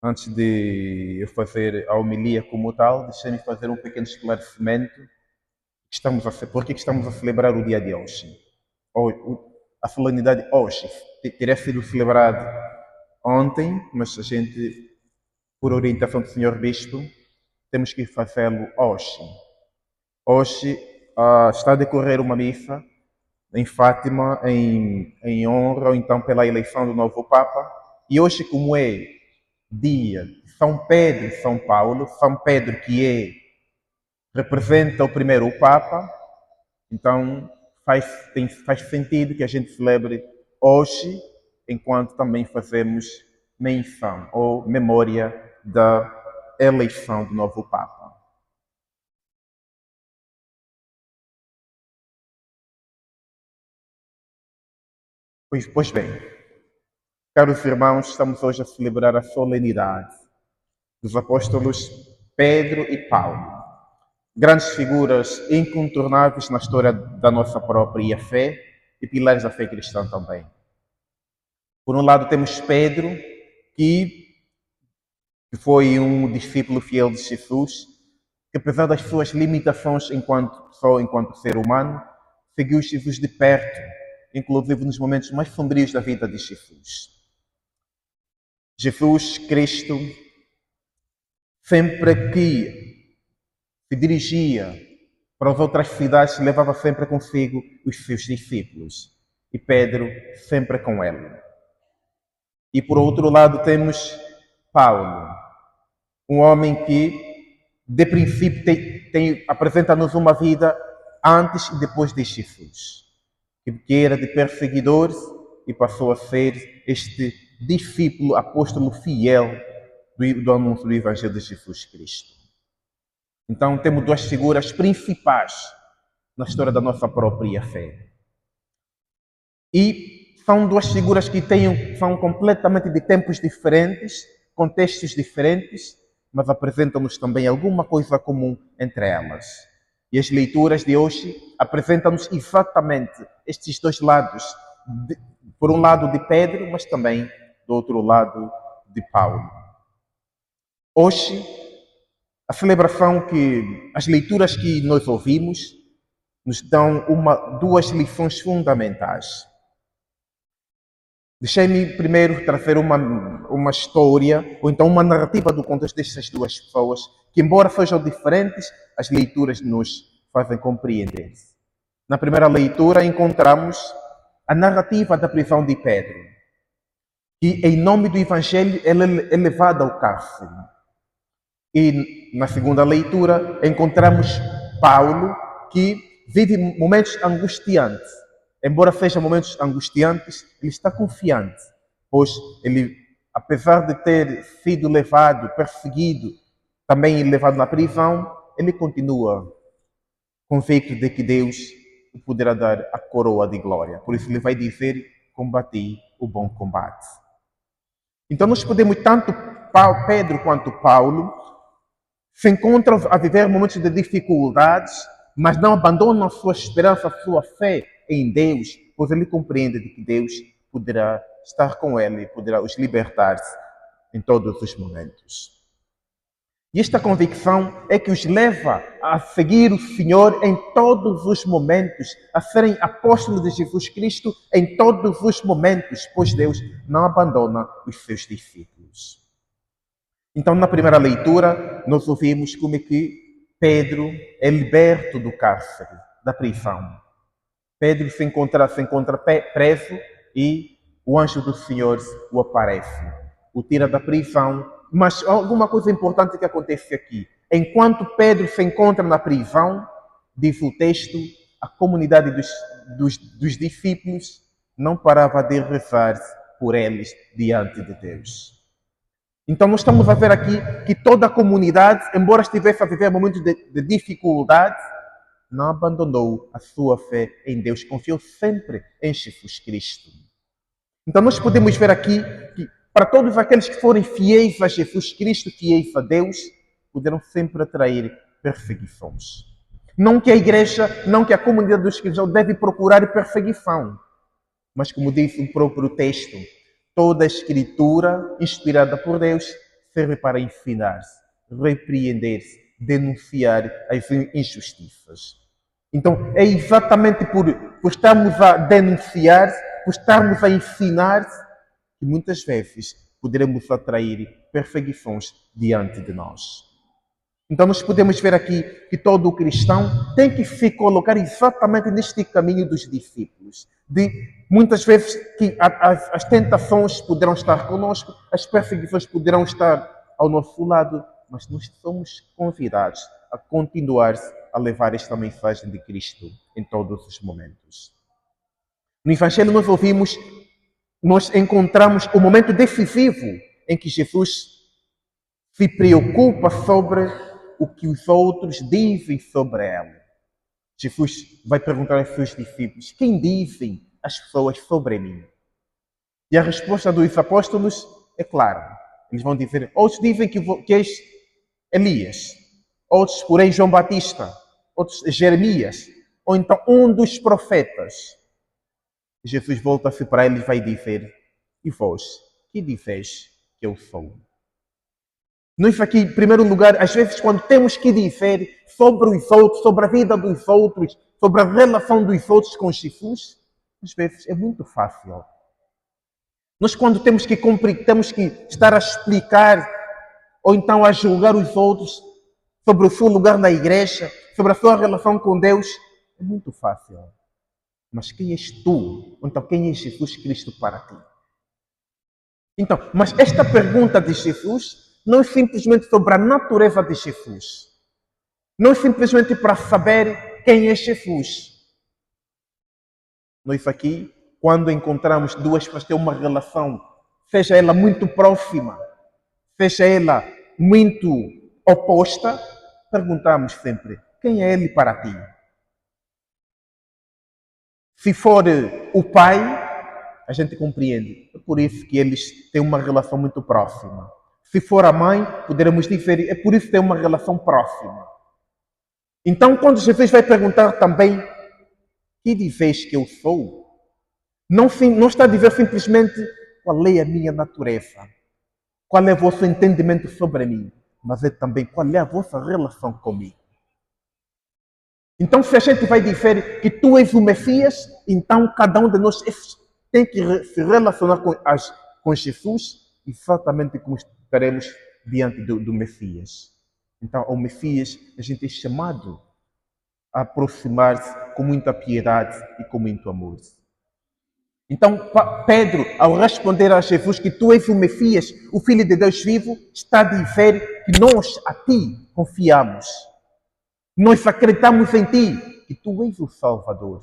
Antes de eu fazer a homilia como tal, deixem-me fazer um pequeno esclarecimento. Por que estamos a celebrar o dia de hoje? A solenidade hoje teria sido celebrada ontem, mas a gente, por orientação do Senhor Bispo, temos que fazê-lo hoje. Hoje está a decorrer uma missa em Fátima, em honra, ou então pela eleição do novo Papa. E hoje, como é dia de São Pedro e São Paulo, São Pedro representa o primeiro Papa, então faz sentido que a gente celebre hoje, enquanto também fazemos menção ou memória da eleição do novo Papa. Pois bem, caros irmãos, estamos hoje a celebrar a solenidade dos apóstolos Pedro e Paulo, grandes figuras incontornáveis na história da nossa própria fé e pilares da fé cristã também. Por um lado temos Pedro, que foi um discípulo fiel de Jesus, que apesar das suas limitações enquanto ser humano, seguiu Jesus de perto, inclusive nos momentos mais sombrios da vida de Jesus. Jesus Cristo, sempre que se dirigia para as outras cidades, levava sempre consigo os seus discípulos. E Pedro sempre com ele. E por outro lado temos Paulo, um homem que, de princípio, apresenta-nos uma vida antes e depois de Jesus, que era de perseguidores e passou a ser este discípulo, apóstolo fiel do anúncio do Evangelho de Jesus Cristo. Então temos duas figuras principais na história da nossa própria fé. E são duas figuras que são completamente de tempos diferentes, contextos diferentes, mas apresentam-nos também alguma coisa comum entre elas. E as leituras de hoje apresentam-nos exatamente estes dois lados, por um lado de Pedro, mas também do outro lado de Paulo. Hoje, as leituras que nós ouvimos nos dão duas lições fundamentais. Deixei-me primeiro trazer uma história, ou então uma narrativa do contexto destas duas pessoas, que embora sejam diferentes, as leituras nos fazem compreender. Na primeira leitura encontramos a narrativa da prisão de Pedro, que em nome do Evangelho ele é levado ao cárcere. E na segunda leitura encontramos Paulo, que vive momentos angustiantes. Embora sejam momentos angustiantes, ele está confiante, pois ele, apesar de ter sido levado, perseguido, também levado na prisão, ele continua convicto de que Deus lhe poderá dar a coroa de glória. Por isso ele vai dizer: combati o bom combate. Então nós podemos, tanto Pedro quanto Paulo, se encontram a viver momentos de dificuldades, mas não abandonam a sua esperança, a sua fé em Deus, pois ele compreende de que Deus poderá estar com ele e poderá os libertar em todos os momentos. E esta convicção é que os leva a seguir o Senhor em todos os momentos, a serem apóstolos de Jesus Cristo em todos os momentos, pois Deus não abandona os seus discípulos. Então, na primeira leitura, nós ouvimos como é que Pedro é liberto do cárcere, da prisão. Pedro se encontra preso e o anjo do Senhor o aparece, o tira da prisão. Mas alguma coisa importante que acontece aqui. Enquanto Pedro se encontra na prisão, diz o texto, a comunidade dos discípulos não parava de rezar por eles diante de Deus. Então nós estamos a ver aqui que toda a comunidade, embora estivesse a viver momentos de dificuldade, não abandonou a sua fé em Deus, confiou sempre em Jesus Cristo. Então nós podemos ver aqui que para todos aqueles que forem fiéis a Jesus Cristo, fiéis a Deus, poderão sempre atrair perseguições. Não que a igreja, não que a comunidade dos cristãos deve procurar perseguição, mas como diz o próprio texto, toda a escritura inspirada por Deus serve para ensinar-se, repreender-se, denunciar as injustiças. Então, é exatamente por estarmos a denunciar, por estarmos a ensinar, que muitas vezes poderemos atrair perseguições diante de nós. Então, nós podemos ver aqui que todo cristão tem que se colocar exatamente neste caminho dos discípulos. De muitas vezes que as tentações poderão estar conosco, as perseguições poderão estar ao nosso lado, mas nós somos convidados a continuar a levar esta mensagem de Cristo em todos os momentos. No Evangelho nós encontramos o momento decisivo em que Jesus se preocupa sobre o que os outros dizem sobre ele. Jesus vai perguntar aos seus discípulos: quem dizem as pessoas sobre mim? E a resposta dos apóstolos é clara. Eles vão dizer: outros dizem que és Elias, outros, porém, João Batista, outros, Jeremias, ou então um dos profetas. Jesus volta-se para eles e vai dizer: e vós, que dizeis que eu sou? Nós aqui, em primeiro lugar, às vezes quando temos que dizer sobre os outros, sobre a vida dos outros, sobre a relação dos outros com Jesus, às vezes é muito fácil. Nós quando temos que estar a explicar ou então a julgar os outros sobre o seu lugar na igreja, sobre a sua relação com Deus, é muito fácil. Mas quem és tu? Ou então quem é Jesus Cristo para ti? Então, mas esta pergunta de Jesus não é simplesmente sobre a natureza de Jesus. Não é simplesmente para saber quem é Jesus. Nós aqui, quando encontramos duas pessoas que têm uma relação, seja ela muito próxima, seja ela muito oposta, perguntamos sempre: quem é ele para ti? Se for o pai, a gente compreende. É por isso que eles têm uma relação muito próxima. Se for a mãe, poderemos dizer, é por isso que tem uma relação próxima. Então, quando Jesus vai perguntar também: que dizeis que eu sou? Não está a dizer simplesmente qual é a minha natureza, qual é o vosso entendimento sobre mim, mas é também qual é a vossa relação comigo. Então, se a gente vai dizer que tu és o Messias, então cada um de nós tem que se relacionar com Jesus exatamente como estaremos diante do Messias. Então, ao Messias, a gente é chamado a aproximar-se com muita piedade e com muito amor. Então, Pedro, ao responder a Jesus que tu és o Messias, o Filho de Deus vivo, está a dizer que nós a ti confiamos. Nós acreditamos em ti, que tu és o Salvador.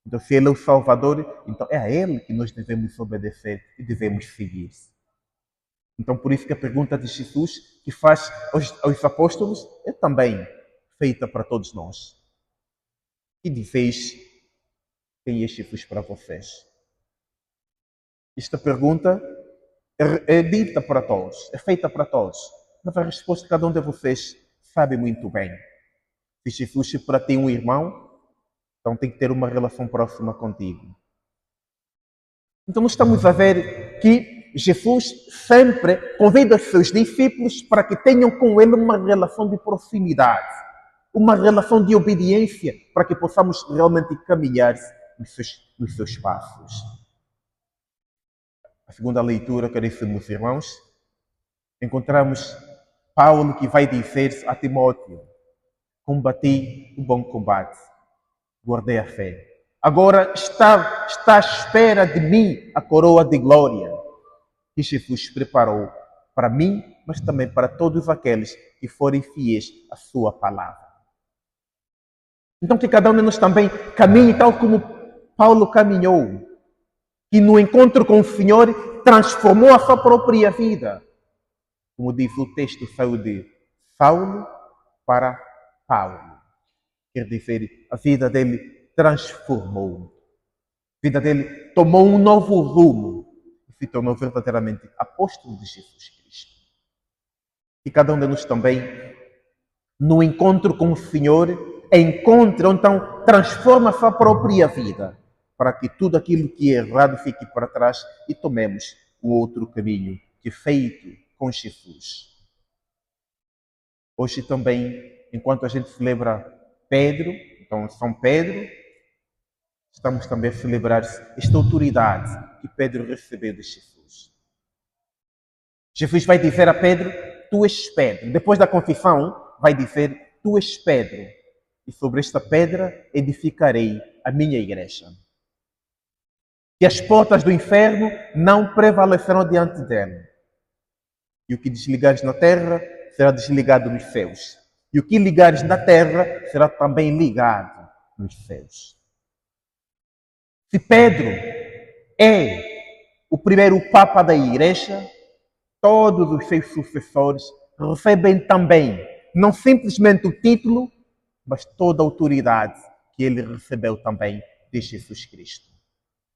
Então, se ele é o Salvador, então é a ele que nós devemos obedecer e devemos seguir. Então, por isso que a pergunta de Jesus que faz aos apóstolos é também feita para todos nós. E dizeis quem é Jesus para vocês? Esta pergunta é dita para todos, é feita para todos. Mas a resposta cada um de vocês sabe muito bem. Se Jesus é para ti um irmão, então tem que ter uma relação próxima contigo. Então nós estamos a ver que Jesus sempre convida os seus discípulos para que tenham com ele uma relação de proximidade, uma relação de obediência, para que possamos realmente caminhar nos seus passos. A segunda leitura, caríssimos irmãos, encontramos Paulo que vai dizer a Timóteo: combati o bom combate, guardei a fé. Agora está à espera de mim a coroa de glória que Jesus preparou para mim, mas também para todos aqueles que forem fiéis à sua palavra. Então que cada um de nós também caminhe tal como Paulo caminhou, que no encontro com o Senhor transformou a sua própria vida. Como diz o texto, saiu de Saulo para Paulo. Quer dizer, a vida dele transformou. A vida dele tomou um novo rumo e se tornou verdadeiramente apóstolo de Jesus Cristo. E cada um de nós também, no encontro com o Senhor, encontra, ou então transforma a sua própria vida, para que tudo aquilo que é errado fique para trás e tomemos o outro caminho, que é feito com Jesus. Hoje também, enquanto a gente celebra Pedro, então São Pedro, estamos também a celebrar esta autoridade que Pedro recebeu de Jesus. Jesus vai dizer a Pedro, tu és Pedro. Depois da confissão, vai dizer, tu és Pedro. E sobre esta pedra edificarei a minha igreja. E as portas do inferno não prevalecerão diante dela. E o que desligares na terra será desligado nos céus. E o que ligares na terra será também ligado nos céus. Se Pedro é o primeiro Papa da Igreja, todos os seus sucessores recebem também, não simplesmente o título, mas toda a autoridade que ele recebeu também de Jesus Cristo.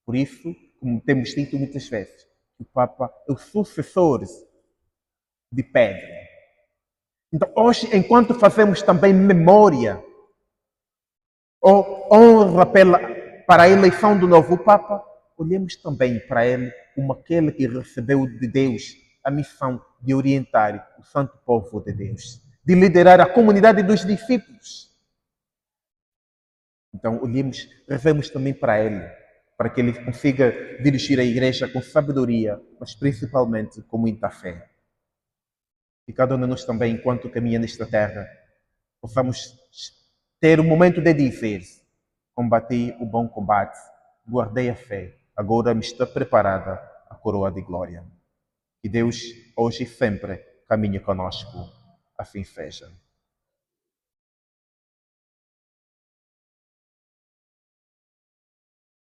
Por isso, como temos dito muitas vezes, o Papa é o sucessor de Pedro. Então, hoje, enquanto fazemos também memória ou honra para a eleição do novo Papa, olhemos também para ele como aquele que recebeu de Deus a missão de orientar o santo povo de Deus, de liderar a comunidade dos discípulos. Então, rezemos também para ele, para que ele consiga dirigir a igreja com sabedoria, mas principalmente com muita fé. E cada um de nós também, enquanto caminha nesta terra, possamos ter o momento de dizer: combati o bom combate, guardei a fé, agora me está preparada a coroa de glória. Que Deus, hoje e sempre, caminhe conosco. Assim seja.